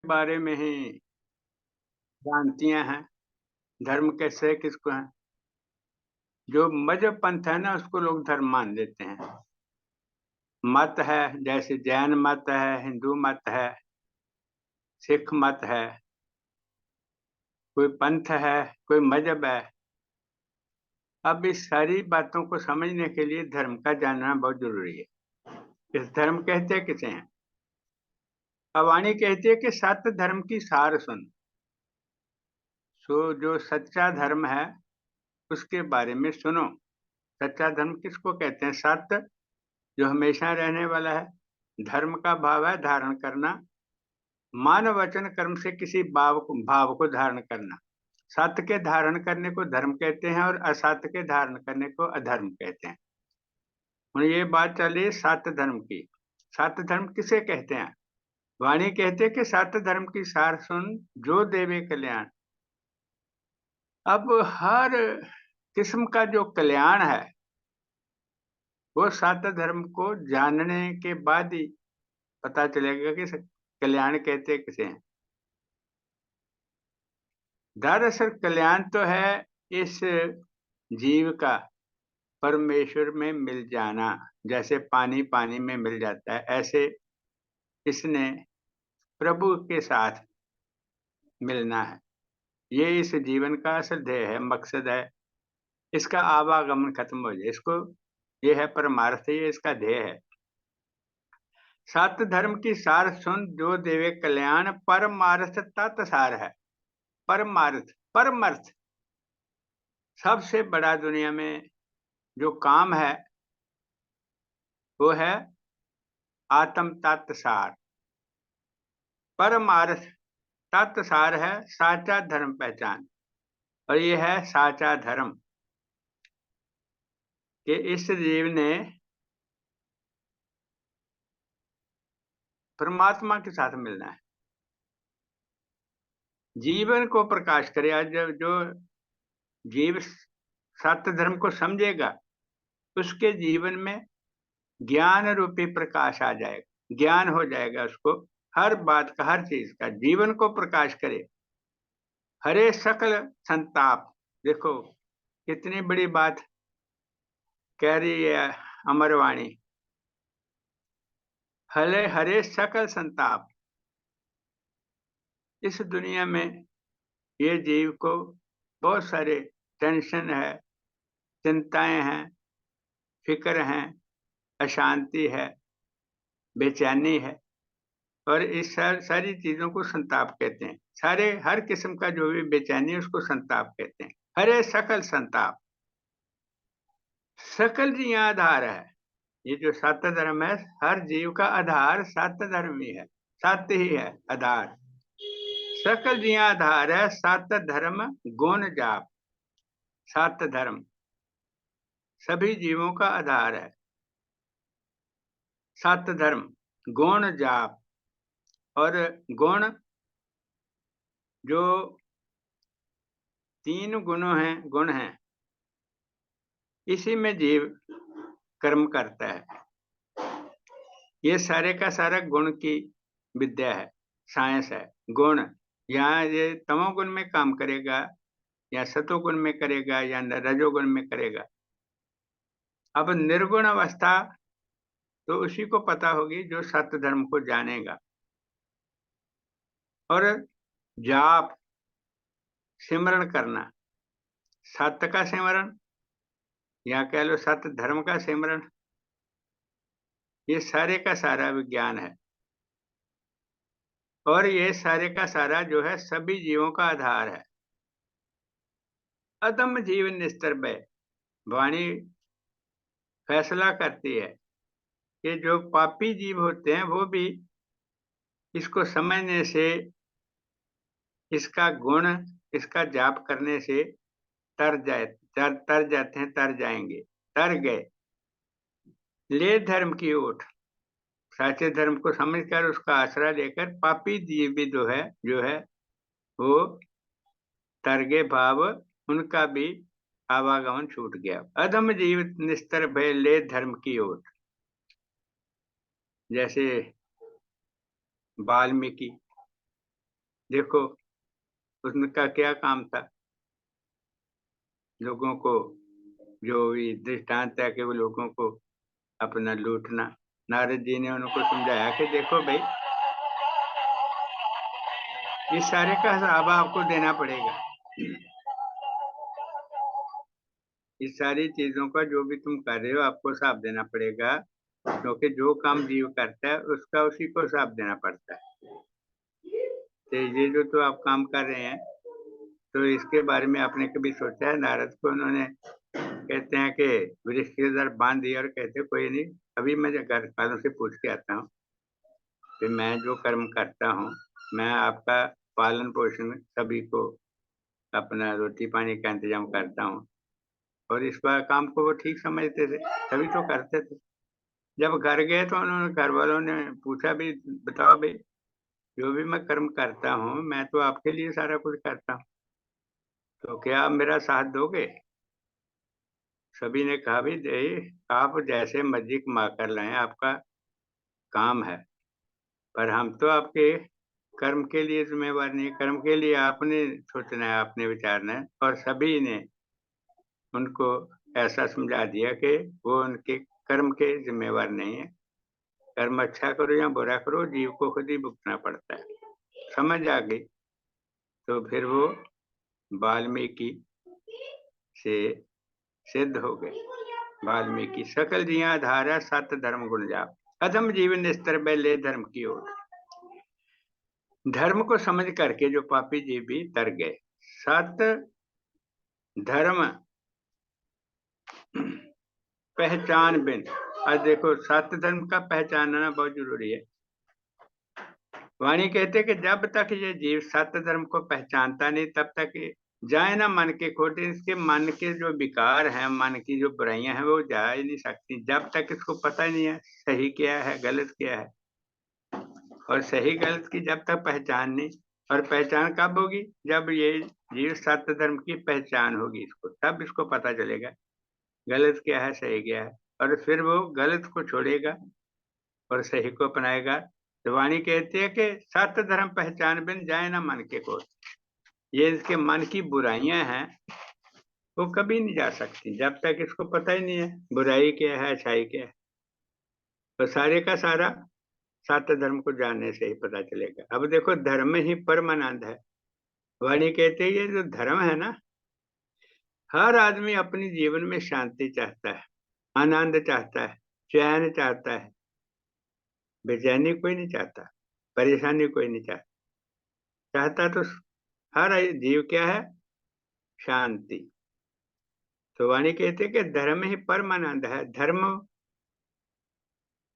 बारे में ही भ्रांतियाँ हैं, धर्म कैसे किसको है। जो मज़हब पंथ है ना उसको लोग धर्म मान लेते हैं। मत है जैसे जैन मत है, हिंदू मत है, सिख मत है, कोई पंथ है, कोई मज़हब है। अब इस सारी बातों को समझने के लिए धर्म का जानना बहुत ज़रूरी है। इस धर्म कहते किसे हैं? अब वाणी कहती है कि सत्य धर्म की सार सुन। सो जो सच्चा धर्म है उसके बारे में सुनो। सच्चा धर्म किसको कहते हैं? सत्य जो हमेशा रहने वाला है। धर्म का भाव है धारण करना, मानव वचन कर्म से किसी भाव को धारण करना। सत्य के धारण करने को धर्म कहते हैं और असत्य के धारण करने को अधर्म कहते हैं। ਹੁਣ ये बात चली सत्य धर्म की। सत्य धर्म किसे कहते हैं? वाणी कहते हैं कि सत्य धर्म की सार सुन, जो देवे कल्याण। अब हर किस्म का जो कल्याण है वो सत्य धर्म को जानने के बाद ही पता चलेगा कि कल्याण कहते किसे हैं। दरअसल कल्याण तो है इस जीव का परमेश्वर में मिल जाना। जैसे पानी पानी में मिल जाता है, ऐसे इसने प्रभु के साथ मिलना है। ये इस जीवन का असल ध्येय है, मकसद है। इसका आवागमन खत्म हो जाए, इसको ये है परमार्थ, ये इसका ध्येय है। सत्य धर्म की सार सुन, जो देवे कल्याण। परमार्थ तत्सार है। परमार्थ, परमर्थ, सबसे बड़ा दुनिया में जो काम है वो है आत्म तत्व सार। परमार्थ तत्व सार है साचा धर्म पहचान। और ये है साचा धर्म कि इस जीव ने परमात्मा के साथ मिलना है, जीवन को प्रकाश करे। आज जब जो जीव सत्य धर्म को समझेगा उसके जीवन में ज्ञान रूपी प्रकाश आ जाएगा, ज्ञान हो जाएगा उसको। हर बात का, हर चीज का जीवन को प्रकाश करे। हरे सकल संताप, देखो कितनी बड़ी बात कह रही है अमरवाणी। हरे हरे सकल संताप। इस दुनिया में ये जीव को बहुत सारे टेंशन है, चिंताएं हैं, फिक्र हैं, अशांति है, बेचैनी है। और इस सारी चीजों को संताप कहते हैं। सारे हर किस्म का जो भी बेचैनी है उसको संताप कहते हैं। हरे सकल संताप। सकल जी आधार है। ये जो सत्य धर्म है, हर जीव का आधार सत्य धर्म ही है, सत्य ही है आधार। सकल जी आधार है सत्य धर्म गुण जाप। सत्य धर्म सभी जीवों का आधार है। सत्य धर्म गुण जाप। और गुण जो तीन गुण हैं, इसी में जीव कर्म करता है। ये सारे का सारा गुण की विद्या है, साइंस है। गुण यहाँ ये तमोगुण में काम करेगा या सतोगुण में करेगा या रजोगुण में करेगा। अब निर्गुण अवस्था तो उसी को पता होगी जो सत्य धर्म को जानेगा। और जाप, सिमरण करना, सत्य का सिमरण या कह लो सत्य धर्म का सिमरण, ये सारे का सारा विज्ञान है। और ये सारे का सारा जो है सभी जीवों का आधार है। अदम जीवन निस्तर भय। वाणी फैसला करती है कि जो पापी जीव होते हैं वो भी इसको समझने से, इसका गुण, इसका जाप करने से तर जाते हैं, तर जाएंगे, तर गए। ले धर्म की ओट। साचे धर्म को समझकर उसका आसरा लेकर पापी जीव भी जो है वो तरगे भाव, उनका भी आवागमन छूट गया। अधम जीव निस्तर भय ले धर्म की ओर। जैसे वाल्मीकि देखो उनका क्या काम था, लोगों को जो ये दृष्टांत है कि वो लोगों को अपना लूटना। नारद जी ने उनको समझाया कि देखो भाई, इस सारे का हिसाब आपको देना पड़ेगा। इस सारी चीजों का जो भी तुम कर रहे हो आपको हिसाब देना पड़ेगा, क्योंकि जो काम जीव करता है उसका उसी को हिसाब देना पड़ता है। तो ये जो तो आप काम कर रहे हैं, तो इसके बारे में आपने कभी सोचा है? नारद को उन्होंने कहते हैं कि वृक्ष के इधर बांध दिया और कहते कोई नहीं, अभी मैं घर वालों से पूछ के आता हूँ कि मैं जो कर्म करता हूँ, मैं आपका पालन पोषण सभी को अपना रोटी पानी का इंतजाम करता हूँ। और इस बार काम को वो ठीक समझते थे, तभी तो करते थे। जब घर गए तो उन्होंने घर वालों ने पूछा भी, बताओ भाई, जो भी मैं कर्म करता हूँ मैं तो आपके लिए सारा कुछ करता हूँ, तो क्या आप मेरा साथ दोगे? सभी ने कहा भी दे, आप जैसे मर्जी कमा कर लाएं, आपका काम है, पर हम तो आपके कर्म के लिए जिम्मेवार नहीं। कर्म के लिए आपने सोचना है, आपने विचारना है। और सभी ने उनको ऐसा समझा दिया कि वो उनके कर्म के जिम्मेवार नहीं है। कर्म अच्छा करो या बुरा करो, जीव को खुद ही भुगतना पड़ता है। समझ आ गई तो फिर वो वाल्मीकि से सिद्ध हो गए। वाल्मीकि सकल जिया धारा सत धर्म गुण जाप, अधम जीवन स्तर में ले धर्म की ओर। धर्म को समझ करके जो पापी जीव भी तर गए। सत धर्म पहचान बिन, आज देखो सत्य धर्म का पहचानना बहुत जरूरी है। वाणी कहते कि जब तक ये जीव सत्य धर्म को पहचानता नहीं, तब तक जाए ना मन के खोटे। इसके मन के जो विकार हैं, मन की जो बुराइयां हैं, वो जा ही नहीं सकती जब तक इसको पता ही नहीं है सही क्या है गलत क्या है। और सही गलत की जब तक पहचान नहीं, और पहचान कब होगी? जब ये जीव सत्य धर्म की पहचान होगी इसको, तब इसको पता चलेगा गलत क्या है सही क्या है। और फिर वो गलत को छोड़ेगा और सही को अपनाएगा। तो वाणी कहती है कि सत्य धर्म पहचान बिन जाए ना मन के को। ये इसके मन की बुराइयां हैं, वो कभी नहीं जा सकती जब तक इसको पता ही नहीं है बुराई क्या है अच्छाई क्या है। तो सारे का सारा सत्य धर्म को जानने से ही पता चलेगा। अब देखो, धर्म ही परमानंद है। वाणी कहते हैं ये जो धर्म है ना, हर आदमी अपने जीवन में शांति चाहता है, आनंद चाहता है, चैन चाहता है। बेचैनी कोई नहीं चाहता, परेशानी कोई नहीं चाहता। चाहता तो हर जीव क्या है? शांति। तो वाणी कहते हैं कि धर्म ही परमानंद है। धर्म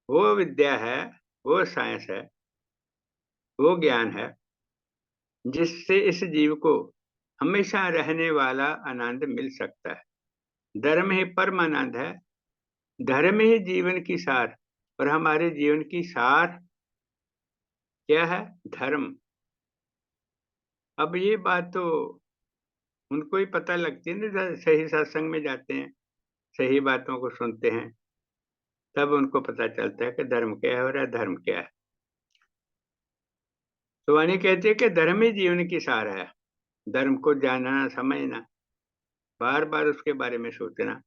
वो विद्या है, वो साइंस है, वो ज्ञान है जिससे इस जीव को हमेशा रहने वाला आनंद मिल सकता है। धर्म ही परमानंद है। धर्म ही जीवन की सार, और हमारे जीवन की सार क्या है? धर्म। अब ये बात तो उनको ही पता लगती है ना, सही सत्संग में जाते हैं, सही बातों को सुनते हैं, तब उनको पता चलता है कि धर्म क्या है और अधर्म क्या है। तो वाणी कहती है कि धर्म ही जीवन की सार है। धर्म को जानना, समझना, बार बार उसके बारे में सोचना,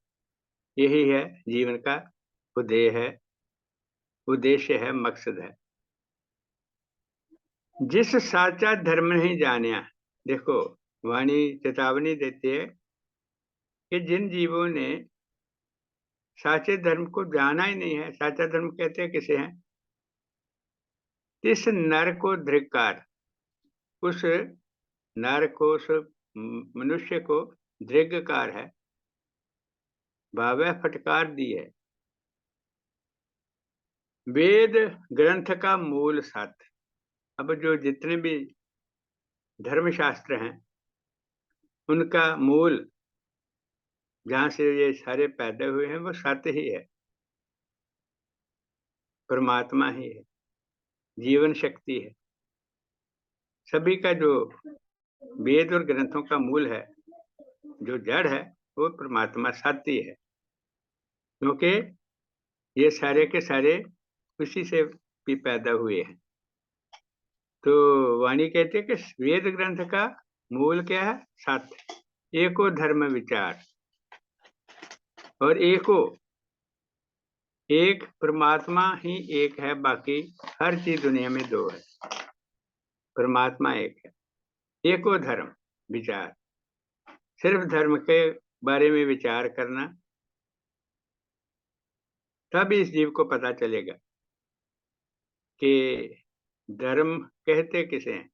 यही है जीवन का उद्देश्य है, उद्देश्य है, मकसद है। जिस साचा धर्म नहीं जानिया, देखो वाणी चेतावनी देती है कि जिन जीवों ने साचे धर्म को जाना ही नहीं है, साचा धर्म कहते हैं किसे हैं? इस नर को धिक्कार, उस नर को, उस मनुष्य को धिक्कार है, भावे फटकार दी है। वेद ग्रंथ का मूल सत्य। अब जो जितने भी धर्मशास्त्र हैं, उनका मूल जहां से ये सारे पैदा हुए हैं वो सत्य ही है, परमात्मा ही है, जीवन शक्ति है। सभी का जो वेद और ग्रंथों का मूल है, जो जड़ है, वो परमात्मा सत्य है। क्योंकि ये सारे के सारे उसी से भी पैदा हुए हैं। तो वाणी कहते हैं कि वेद ग्रंथ का मूल क्या है? सत्य। एको धर्म विचार, और एक परमात्मा ही एक है, बाकी हर चीज दुनिया में दो है। परमात्मा एक है। एको धर्म विचार, सिर्फ धर्म के बारे में विचार करना, तब इस जीव को पता चलेगा कि धर्म कहते किसे हैं।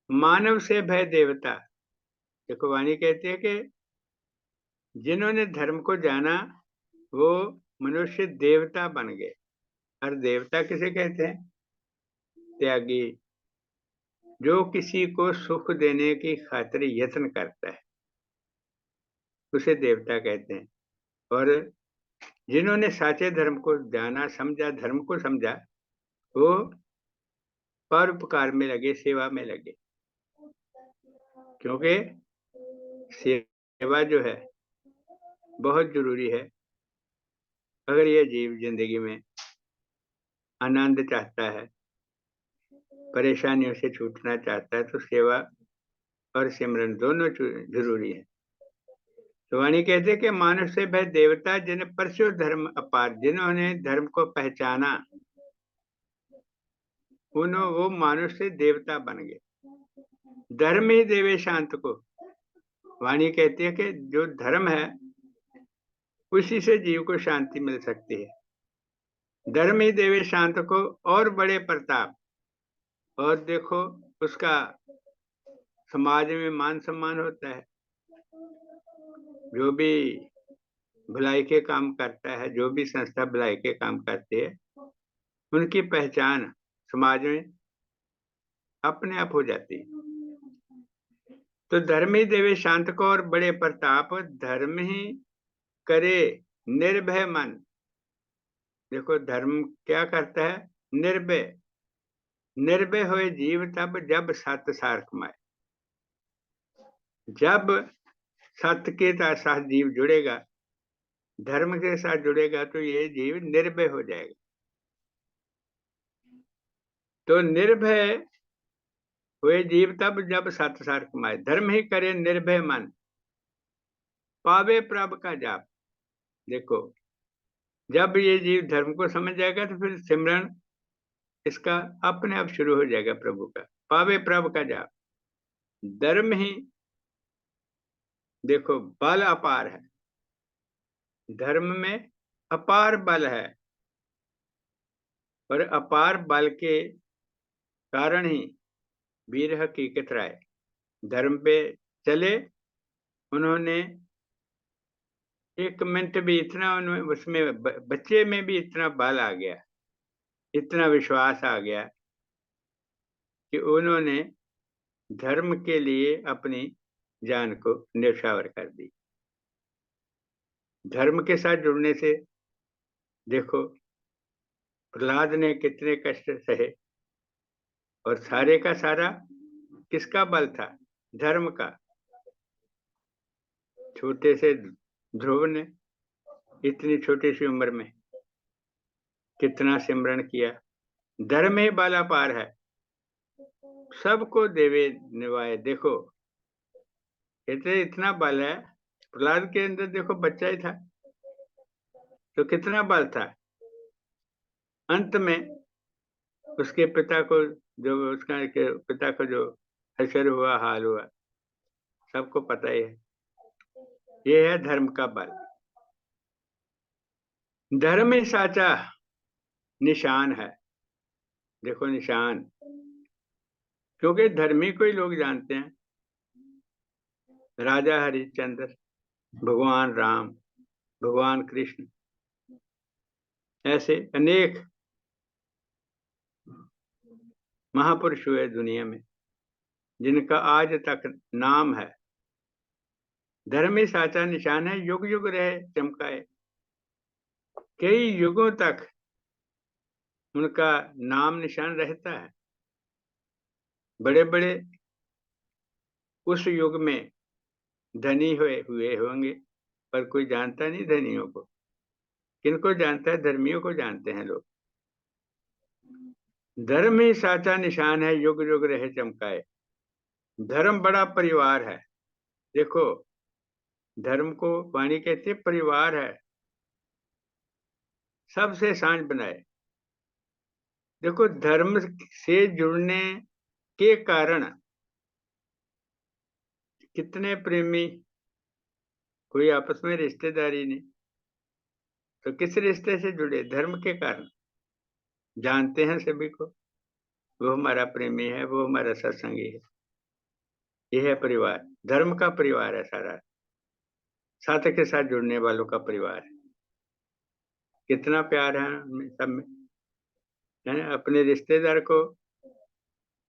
मानव से भय देवता। देखो वाणी कहती है कि जिन्होंने धर्म को जाना वो मनुष्य देवता बन गए। और देवता किसे कहते हैं? त्यागी, जो किसी को सुख देने की खातिर यत्न करता है, उसे देवता कहते हैं। और जिन्होंने साचे धर्म को जाना, समझा, धर्म को समझा, वो परोपकार में लगे, सेवा में लगे। क्योंकि सेवा जो है बहुत जरूरी है। अगर ये जीव जिंदगी में आनंद चाहता है, परेशानियों से छूटना चाहता है, तो सेवा और सिमरन दोनों जरूरी है। तो वाणी कहते हैं कि मानुष से भय देवता, जिन परशु धर्म अपार, जिन्होंने धर्म को पहचाना, वो मानुष से देवता बन गए। धर्म ही देवे शांत को। वाणी कहती है कि जो धर्म है उसी से जीव को शांति मिल सकती है। धर्म ही देवे शांत को और बड़े प्रताप। और देखो उसका समाज में मान सम्मान होता है। जो भी भलाई के काम करता है, जो भी संस्था भलाई के काम करती है, उनकी पहचान समाज में अपने आप हो जाती है। तो धर्म ही देवे शांत को और बड़े प्रताप, धर्म ही करे निर्भय मन। देखो धर्म क्या करता है? निर्भय। निर्भय होए जीव तब, जब सत्य सार कमाए। जब सत्य के साथ जीव जुड़ेगा, धर्म के साथ जुड़ेगा, तो ये जीव निर्भय हो जाएगा। तो निर्भय हुए जीव तब, जब सत्य सार कमाए। धर्म ही करे निर्भय मन, पावे प्रभ का जाप। देखो जब ये जीव धर्म को समझ जाएगा, तो फिर सिमरन इसका अपने आप शुरू हो जाएगा प्रभु का। पावे प्रभु का जाप। धर्म ही देखो बल अपार है। धर्म में अपार बल है, और अपार बल के कारण ही वीर हकीकत राय धर्म पे चले। उन्होंने एक मिनट भी इतना उसमें बच्चे में भी इतना बल आ गया, इतना विश्वास आ गया कि उन्होंने धर्म के लिए अपनी जान को न्यौछावर कर दी। धर्म के साथ जुड़ने से देखो प्रहलाद ने कितने कष्ट सहे, और सारे का सारा किसका बल था? धर्म का। छोटे से ध्रुव ने इतनी छोटी सी उम्र में कितना सिमरन किया। धर्म ही बल अपार है, सबको देवे निभाए। देखो कहते इतना बल है। प्रहलाद के अंदर देखो बच्चा ही था, तो कितना बल था। अंत में उसके पिता को, जो उसका पिता को जो हशर हुआ, हाल हुआ, सबको पता ही है। ये है धर्म का बल। धर्म ही साचा निशान है। देखो निशान, क्योंकि धर्मी को ही लोग जानते हैं। राजा हरिश्चंद्र, भगवान राम, भगवान कृष्ण, ऐसे अनेक महापुरुष हुए दुनिया में, जिनका आज तक नाम है। धर्म ही साचा निशान है, युग युग रहे चमकाए। कई युगों तक उनका नाम निशान रहता है। बड़े बड़े उस युग में धनी हुए होंगे, पर कोई जानता नहीं धनियों को। किनको जानता है? धर्मियों को जानते हैं लोग। धर्म ही साचा निशान है, युग युग रहे चमकाए। धर्म बड़ा परिवार है। देखो, धर्म को वाणी कहते हैं परिवार है, सबसे सांझ बनाए। देखो, धर्म से जुड़ने के कारण कितने प्रेमी, कोई आपस में रिश्तेदारी नहीं, तो किस रिश्ते से जुड़े? धर्म के कारण। जानते हैं सभी को, वो हमारा प्रेमी है, वो हमारा सत्संगी है। ये है परिवार, धर्म का परिवार है सारा, साथ के साथ जुड़ने वालों का परिवार है। कितना प्यार है हमें सब में, है ना? अपने रिश्तेदार को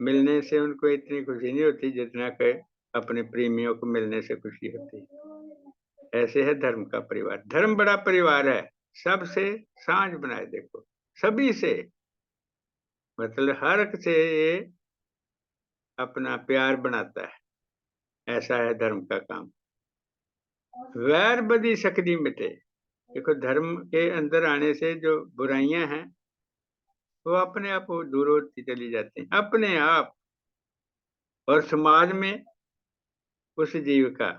मिलने से उनको इतनी खुशी नहीं होती जितना कि अपने प्रेमियों को मिलने से खुशी होती है। ऐसे है धर्म का परिवार। धर्म बड़ा परिवार है, सबसे सांझ बनाए। देखो, सभी से, मतलब हर एक से ये अपना प्यार बनाता है। ऐसा है धर्म का काम। वैर बदी शकदी मिटे। देखो, धर्म के अंदर आने से जो बुराइयां हैं वो अपने आप वो दूर होती चली जाती हैं, अपने आप। और समाज में उस जीव का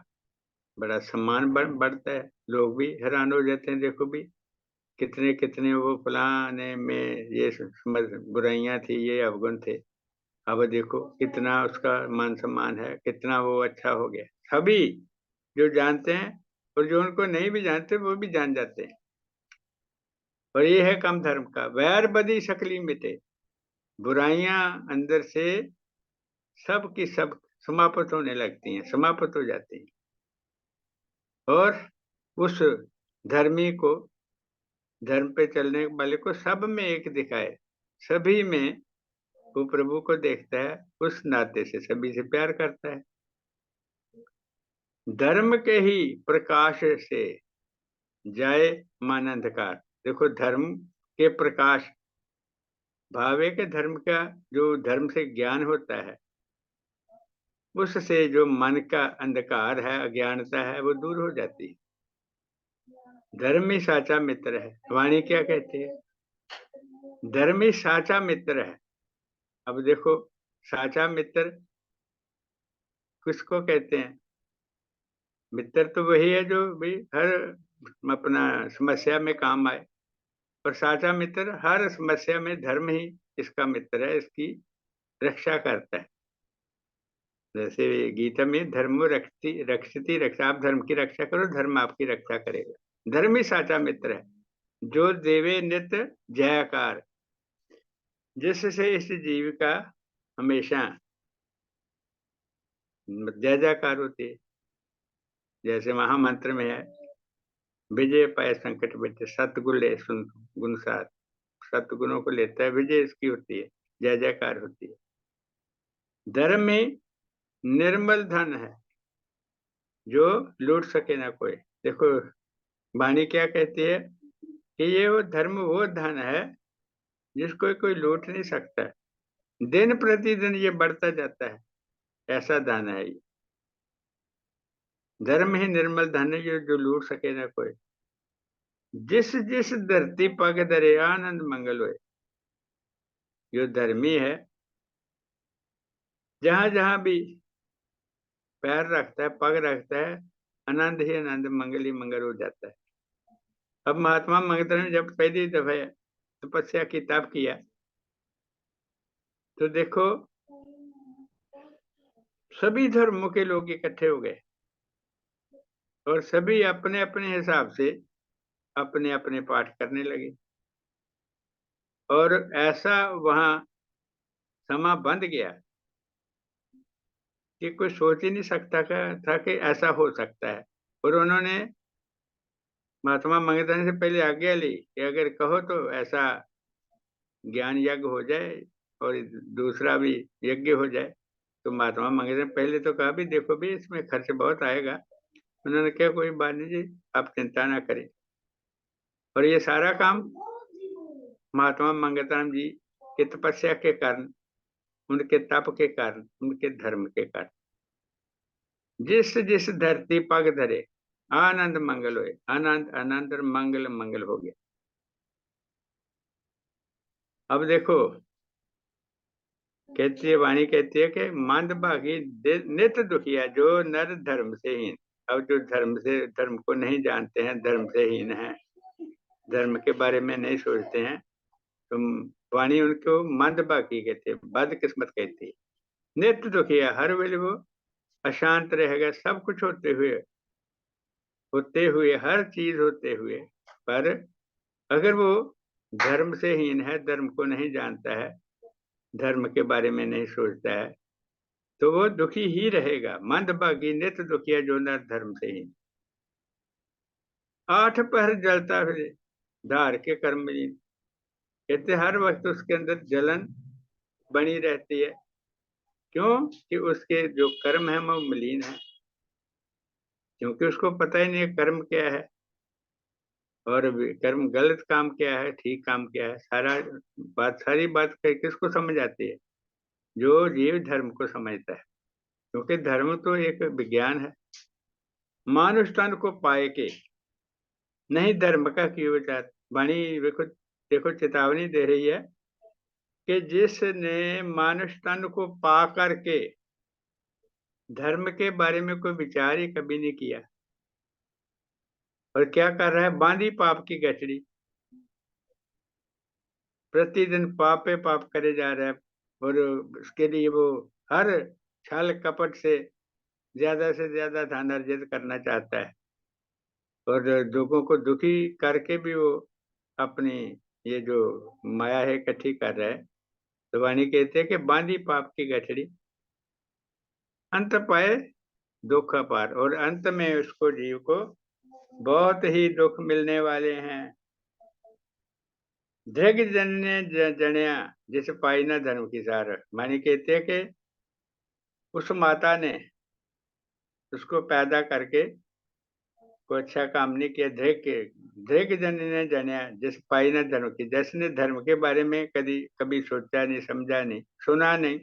बड़ा सम्मान बढ़ता है। लोग भी हैरान हो जाते हैं। देखो भी, कितने कितने वो फलाने में ये बुराइयां थी, ये अवगुण थे, अब देखो कितना उसका मान सम्मान है, कितना वो अच्छा हो गया। सभी जो जानते हैं और जो उनको नहीं भी जानते वो भी जान जाते हैं। और ये है काम धर्म का। वैर बदी शकली मिटे। बुराइयां अंदर से सब की सब समाप्त होने लगती हैं, समाप्त हो जाती हैं। और उस धर्मी को, धर्म पे चलने वाले को सब में एक दिखाए। सभी में वो प्रभु को देखता है, उस नाते से सभी से प्यार करता है। धर्म के ही प्रकाश से जाए मन अंधकार। देखो, धर्म के प्रकाश, भाव है कि धर्म का जो धर्म से ज्ञान होता है, उससे जो मन का अंधकार है, अज्ञानता है, वो दूर हो जाती है। धर्म ही साचा मित्र है। वाणी क्या कहती है? धर्म ही साचा मित्र है। अब देखो, साचा मित्र किसको कहते हैं? मित्र तो वही है जो भी हर अपना समस्या में काम आए। और साचा मित्र हर समस्या में धर्म ही इसका मित्र है, इसकी रक्षा करता है। जैसे गीता में धर्म रक्षति रक्षति रक्षा, आप धर्म की रक्षा करो, धर्म आपकी रक्षा करेगा। धर्म ही साचा मित्र है, जो देवे नित्य जयकार, जिससे इस जीव का हमेशा जय जयकार होती है। जैसे महामंत्र में है, विजय पाए संकट मिटे, सतगुण ले सुन गुण साथ। सतगुणों को लेता है, विजय इसकी होती है, जय जयकार होती है। धर्म में निर्मल धन है, जो लूट सके ना कोई। देखो, वाणी क्या कहती है कि ये वो धर्म, वो धन है जिसको कोई लूट नहीं सकता। दिन प्रतिदिन ये बढ़ता जाता है, ऐसा धन है ये। धर्म ही निर्मल धन है, जो लूट सके ना कोई। जिस जिस धरती पग धरे आनंद मंगल होए। जो धर्मी है, जहां जहां भी पैर रखता है, पग रखता है, आनंद ही आनंद, मंगल ही मंगल हो जाता है। अब महात्मा मंगल ने जब पहली दफा तपस्या की तप किया, तो देखो सभी धर्मों के लोग इकट्ठे हो गए और सभी अपने अपने हिसाब से अपने अपने पाठ करने लगे। और ऐसा वहां समा बंध गया कि कोई सोच ही नहीं सकता था कि ऐसा हो सकता है। और उन्होंने महात्मा मंगल से पहले आज्ञा ली कि अगर कहो तो ऐसा ज्ञान यज्ञ हो जाए और दूसरा भी यज्ञ हो जाए। तो महात्मा मंगल ने पहले तो कहा भी देखो भी इसमें खर्च बहुत आएगा। उन्होंने कहा कोई बात नहीं जी, आप चिंता ना करें। और ये सारा काम महात्मा मंगलराम जी की तपस्या के कारण, उनके तप के कारण, उनके धर्म के कारण। जिस जिस धरती पग धरे आनंद मंगल होए। आनंद आनंद और मंगल मंगल हो गया। अब देखो, कहती है, वाणी कहती है कि मंदभागी नित दुखिया जो नर धर्म से हीन। अब जो धर्म को नहीं जानते हैं, धर्म से हीन है, धर्म के बारे में नहीं सोचते हैं, तो वाणी उनको मंदभागी कहते हैं, बदकिस्मत कहती है। नित दुखिया, हर वेले वो अशांत रहेगा, सब कुछ होते हुए हर चीज होते हुए, पर अगर वो धर्म से हीन है, धर्म को नहीं जानता है, धर्म के बारे में नहीं सोचता है, तो वो दुखी ही रहेगा। मंदभागी नित दुखिया जो नर धर्म से हीन। आठ पहर जलता फिरे धार के कर्म लीन। कहते हर वक्त उसके अंदर जलन बनी रहती है। क्यों? कि उसके जो कर्म है वो मलिन है, क्योंकि उसको पता ही नहीं है कर्म क्या है, और कर्म गलत काम क्या है, ठीक काम क्या है। सारी बात किसको समझ आती है? जो जीव धर्म को समझता है, क्योंकि धर्म तो एक विज्ञान है। मानुष तन को पाए के नहीं धर्म का की विचार। वाणी देखो देखो चेतावनी दे रही है कि जिसने मानुष तन को पा करके धर्म के बारे में कोई विचार ही कभी नहीं किया, और क्या कर रहा है? बांधी पाप की गठरी, प्रतिदिन पाप पे पाप करे जा रहा है, और उसके लिए वो हर छल कपट से ज्यादा धन अर्जित करना चाहता है, और लोगों को दुखी करके भी वो अपनी ये जो माया है इकट्ठी कर रहा है। तो वाणी कहते हैं कि बांधी पाप की गठड़ी, अंत पाए दुख अपार, और अंत में उसको जीव को बहुत ही दुख मिलने वाले हैं। धृग जन ने जणया जिस पाई न धर्म की सार। मानी कहते हैं कि उस माता ने उसको पैदा करके कोई अच्छा काम नहीं किया। धृग जन ने जणया जिस पाई न धर्म की, जिसने धर्म के बारे में कभी सोचा नहीं, समझा नहीं, सुना नहीं,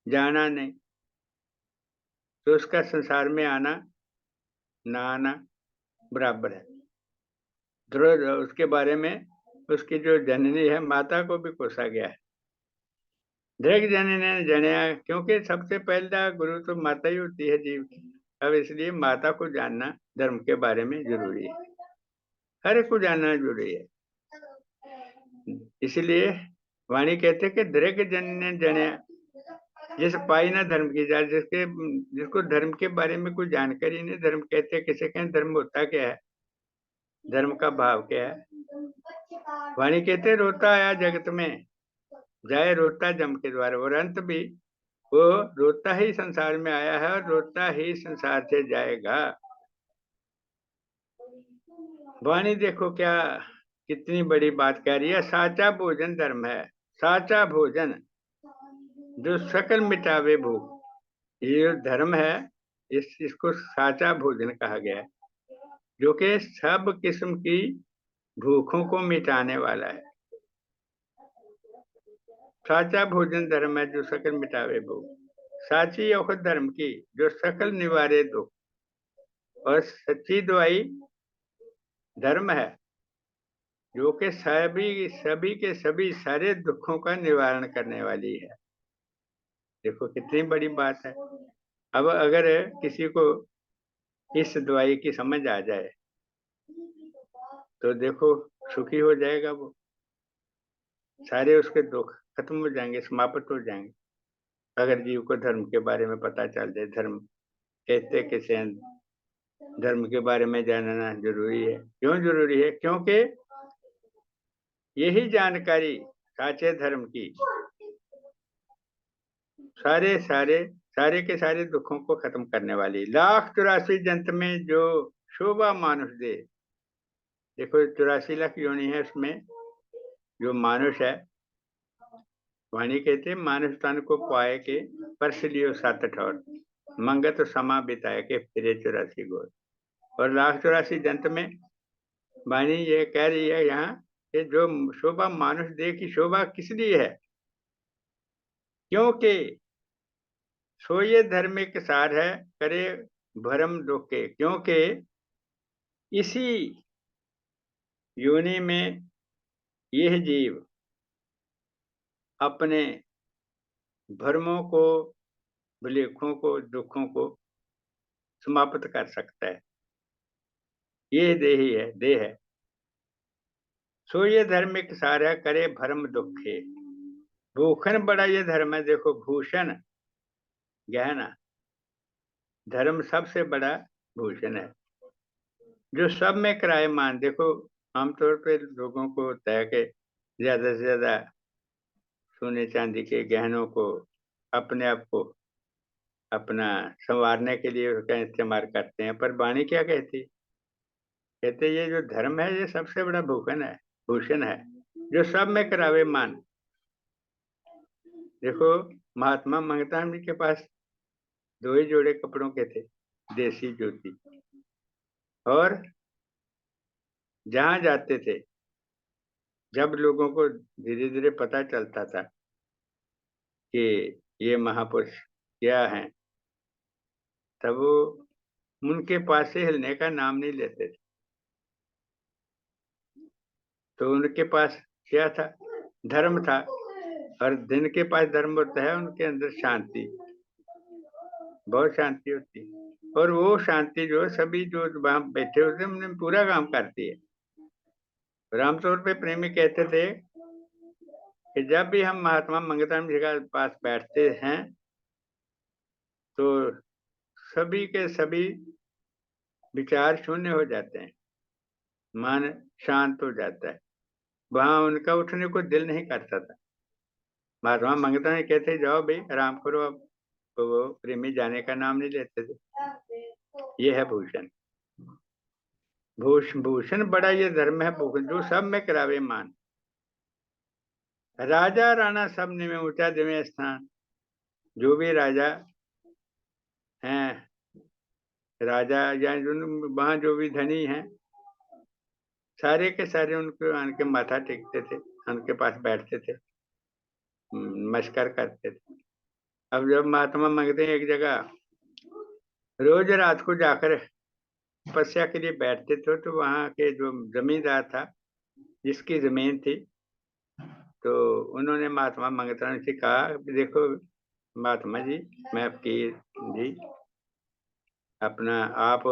जाना नहीं, तो उसका संसार में आना ना आना बराबर है। ध्रुव उसके बारे में उसकी जो जननी है माता को भी कोसा गया है। धृग जननी ने जनिया, क्योंकि सबसे पहला गुरु तो माता ही होती है जीव की। अब इसलिए माता को जानना धर्म के बारे में जरूरी है, हर एक को जानना जरूरी है। इसलिए वाणी कहते कि धृग जननी ने जनिया जिस पाई ना धर्म की जात, जिसको धर्म के बारे में कोई जानकारी नहीं। धर्म कहते किसे कहें? धर्म होता क्या है, धर्म का भाव क्या है? वाणी कहते रोता आया जगत में जाए रोता जम के द्वार, और अंत भी वो रोता ही संसार में आया है और रोता ही संसार से जाएगा। वाणी देखो क्या कितनी बड़ी बात कह रही है। साचा भोजन धर्म है, साचा भोजन जो सकल मिटावे भूख। ये जो धर्म है, इसको साचा भोजन कहा गया है, जो कि सब किस्म की भूखों को मिटाने वाला है। साचा भोजन धर्म है जो सकल मिटावे भूख। साची औषध धर्म की जो सकल निवारे दुख, और सच्ची दवाई धर्म है जो कि सभी के सभी सारे दुखों का निवारण करने वाली है। देखो कितनी बड़ी बात है। अब अगर किसी को इस दवाई की समझ आ जाए तो देखो सुखी हो जाएगा वो, सारे उसके दुख खत्म हो जाएंगे, समाप्त हो जाएंगे। अगर जीव को धर्म के बारे में पता चल जाए, धर्म कहते किसे हैं, धर्म के बारे में जानना जरूरी है। क्यों जरूरी है? क्योंकि यही जानकारी साचे धर्म की सारे सारे सारे के सारे दुखों को खत्म करने वाली। 1,84,00,000 जंत में जो शोभा मानुष दे। देखो 84 लाख योनि है, उसमें जो मानुष है, वाणी कहते मानुष तन को पाए के परस लियो 7 ठौर, मंगत समा बिताए के फिरे 84 गोर। और 1,84,00,000 जंत में वाणी ये कह रही है यहाँ कि जो शोभा मानुष दे की शोभा किस लिए है? क्योंकि सोये धर्मिक सार है करे भरम डोके। क्योंकि इसी योनि में यह जीव अपने भ्रमों को, विलेखों को, दुखों को समाप्त कर सकता है। ये देही है, देह है। सो ये धार्मिक सारा करे भरम दुखे। भूषण बड़ा ये धर्म है। देखो, भूषण गहना, धर्म सबसे बड़ा भूषण है जो सब में करायमान। देखो, आमतौर पे लोगों को होता है कि ज्यादा से ज्यादा सोने चांदी के गहनों को, अपने आप को अपना संवारने के लिए उसका इस्तेमाल करते हैं। पर वाणी क्या कहती? कहते ये जो धर्म है ये सबसे बड़ा भूषण है, भूषण है जो सब में करावे मान। देखो, महात्मा मंगताम जी के पास दो ही जोड़े कपड़ों के थे, देसी जूती। और जहां जाते थे, जब लोगों को धीरे धीरे पता चलता था कि ये महापुरुष क्या हैं, तब वो उनके पास से हिलने का नाम नहीं लेते थे। तो उनके पास क्या था? धर्म था। और जिनके पास धर्म होता है उनके अंदर शांति, बहुत शांति होती है। और वो शांति जो सभी जो वहां बैठे होते हैं उन्हें पूरा काम करती है। आमतौर पे प्रेमी कहते थे कि जब भी हम महात्मा मंगताम जी के पास बैठते हैं तो सभी के सभी विचार शून्य हो जाते हैं, मन शांत हो जाता है। वहां उनका उठने को दिल नहीं करता था। महात्मा मंगता जी कहते जाओ भाई आराम करो अब। तो वो प्रेमी जाने का नाम नहीं लेते थे। ये है भूषण। भूषण बड़ा ये धर्म है, भूषण जो सब में करावे मान। राजा राणा सब ने में ऊंचा देवे स्थान। जो भी राजा हैं, राजा या जो वहां जो भी धनी हैं, सारे के सारे उनके माथा टेकते थे, उनके पास बैठते थे, नमस्कार करते थे। अब जब महात्मा मंगते हैं एक जगह रोज रात को जाकर तपस्या के लिए बैठते थे, तो वहां के जो जमींदार था, जिसकी जमीन थी, तो उन्होंने महात्मा मंगता से कहा, देखो महात्मा जी, मैं आपकी जी अपना आप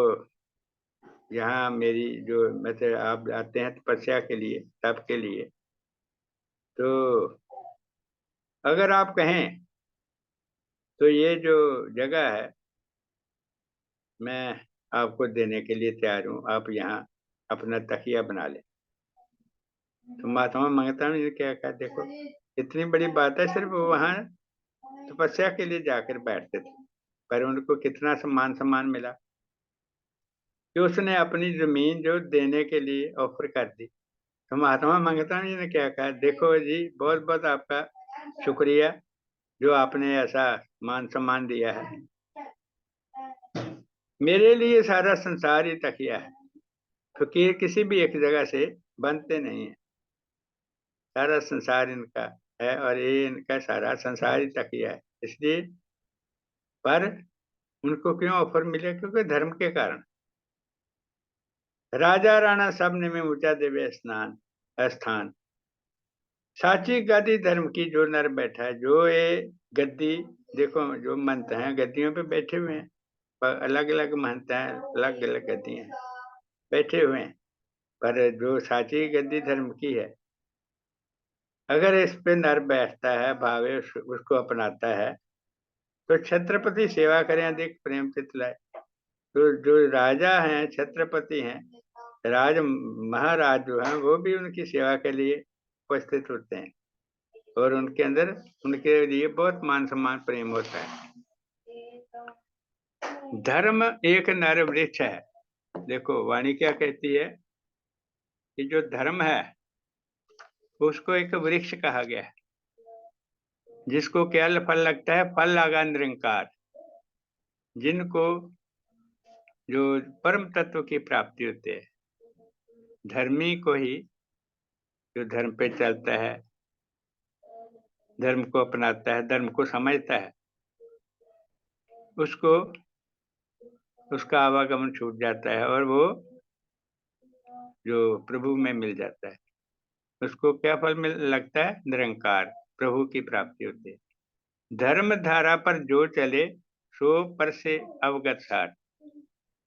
यहाँ मेरी जो मतलब आप आते हैं तपस्या के लिए, तप के लिए, तो अगर आप कहें तो ये जो जगह है मैं आपको देने के लिए तैयार हूँ, आप यहाँ अपना तकिया बना लें। तो महात्मा मंगता ने क्या कहा, देखो इतनी बड़ी बात है, सिर्फ वहां तपस्या के लिए जाकर बैठते थे, पर उनको कितना सम्मान मिला कि उसने अपनी जमीन जो देने के लिए ऑफर कर दी। तो महात्मा मंगता जी ने क्या कहा, देखो जी बहुत बहुत आपका शुक्रिया जो आपने ऐसा मान सम्मान दिया है। मेरे लिए सारा संसार ही तकिया है। फकीर किसी भी एक जगह से बनते नहीं है, सारा संसार इनका है और ये इनका सारा संसार ही तकिया है। इसलिए पर उनको क्यों ऑफर मिले? क्योंकि धर्म के कारण। राजा राणा सब ने में ऊंचा देवे स्नान स्थान। साची गद्दी धर्म की जो नर बैठा है, जो ये गद्दी, देखो जो महंत हैं गद्दियों पे बैठे हुए हैं, पर अलग अलग महंत हैं, अलग अलग गद्दियां हैं, बैठे हुए हैं। पर जो साची गद्दी धर्म की है, अगर इस पे नर बैठता है, भावे उसको अपनाता है, तो छत्रपति सेवा करें अधिक प्रेम चितलाए। तो जो राजा हैं, छत्रपति हैं, राज महाराज जो हैं, वो भी उनकी सेवा के लिए उपस्थित होते हैं और उनके अंदर उनके लिए बहुत मान सम्मान प्रेम होता है। धर्म एक नर वृक्ष है। देखो वाणी क्या कहती है कि जो धर्म है उसको एक वृक्ष कहा गया है, जिसको क्या फल लगता है? फल लागा निरंकार। जिनको जो परम तत्व की प्राप्ति होती है, धर्मी को ही, जो धर्म पे चलता है, धर्म को अपनाता है, धर्म को समझता है, उसको उसका आवागमन छूट जाता है और वो जो प्रभु में मिल जाता है। उसको क्या फल मिल लगता है? निरंकार, प्रभु की प्राप्ति होती है। धर्म धारा पर जो चले सो पर से अवगत सार।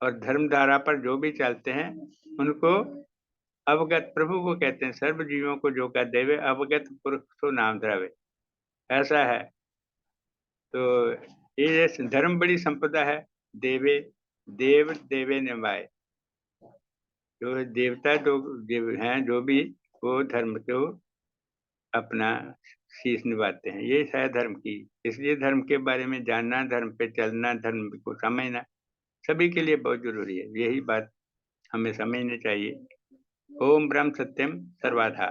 और धर्म धारा पर जो भी चलते हैं उनको अवगत प्रभु को कहते हैं। सर्व जीवों को जो का देवे अवगत पुरुष तो नाम द्रवे, ऐसा है। तो ये जैसे धर्म बड़ी संपदा है। देवे देव देवे निभाए, जो देवता जो देव हैं जो भी, वो धर्म को अपना शीश निभाते हैं। ये है धर्म की। इसलिए धर्म के बारे में जानना, धर्म पे चलना, धर्म को समझना सभी के लिए बहुत जरूरी है। यही बात हमें समझनी चाहिए। ओम ब्रह्म सत्यम सर्वधा।